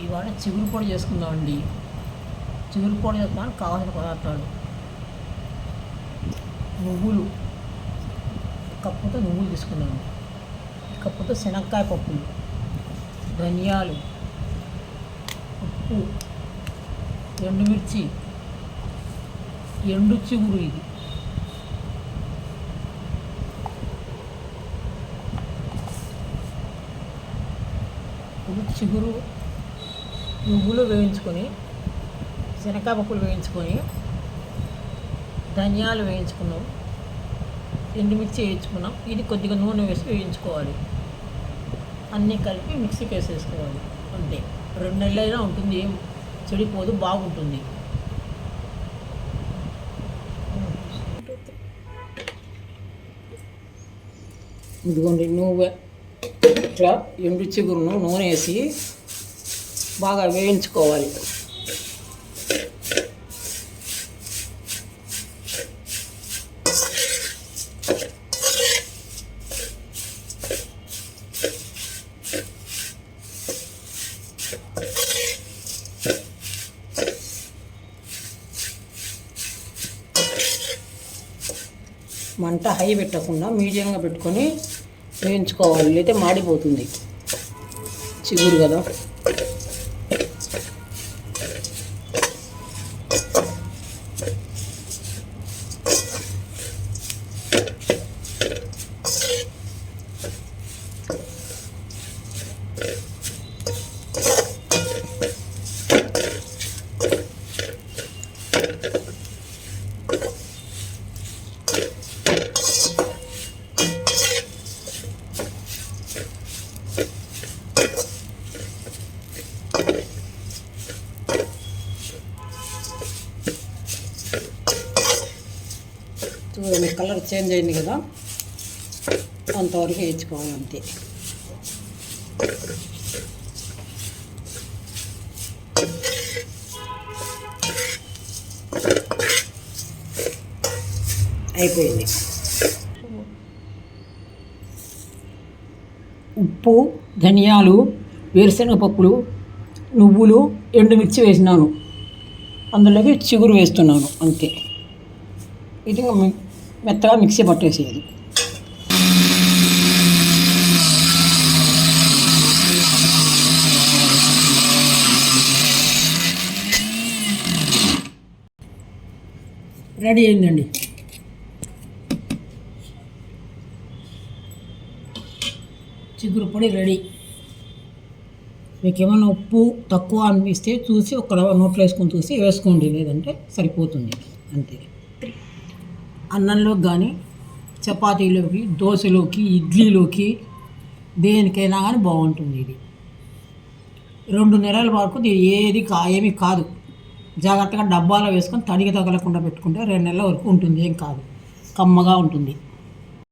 ఇవాళ చిగురు పొడి చేసుకుందామండి. చిగురు పొడి చేసుకోవడానికి కావాల్సిన పదార్థాలు: నువ్వులు, కప్పుతో నువ్వులు తీసుకున్నాను, కప్పుతో శనక్కాయ పప్పులు, ధనియాలు, ఉప్పు, ఎండుమిర్చి, ఎండు చిగురు. ఇది చిగురు, నువ్వులు వేయించుకొని, శనక్కాయ పప్పులు వేయించుకొని, ధనియాలు వేయించుకున్నాం, ఎండుమిర్చి వేయించుకున్నాం. ఇది కొద్దిగా నూనె వేసి వేయించుకోవాలి. అన్నీ కలిపి మిక్సీకి వేసేసుకోవాలి. అంతే. 2 నెలలైనా ఉంటుంది, ఏం చెడిపోదు, బాగుంటుంది. ఇదిగోండి, నువ్వు ఇట్లా ఎండు చిగురును నూనె వేసి బాగా వేయించుకోవాలి. మంట హై పెట్టకుండా మీడియంగా పెట్టుకొని వేయించుకోవాలి, అయితే మాడిపోతుంది. చిగురు కదా. చూడండి, కలర్ చేంజ్ అయింది కదా, అంతవరకు వేయించుకోవాలి. అంతే. అయిపోయింది. ఉప్పు, ధనియాలు, వేరుశనగ పప్పులు, నువ్వులు, ఎండుమిర్చి వేసినాను. అందులోకి చిగురు వేస్తున్నాను. అంతే. ఇది మెత్తగా మిక్సీ పట్టేసేది. రెడీ అయిందండి. చిగురు పొడి రెడీ. మీకు ఏమైనా ఉప్పు తక్కువ అనిపిస్తే చూసి ఒక నోట్లో వేసుకొని చూసి వేసుకోండి, లేదంటే సరిపోతుంది. అంతే. అన్నంలోకి కానీ, చపాతీలోకి, దోశలోకి, ఇడ్లీలోకి, దేనికైనా కానీ బాగుంటుంది. ఇది 2 నెలల వరకు ఏమీ కాదు. జాగ్రత్తగా డబ్బాలో వేసుకొని తడికి తగలకుండా పెట్టుకుంటే 2 నెలల వరకు ఉంటుంది. ఏం కాదు, కమ్మగా ఉంటుంది.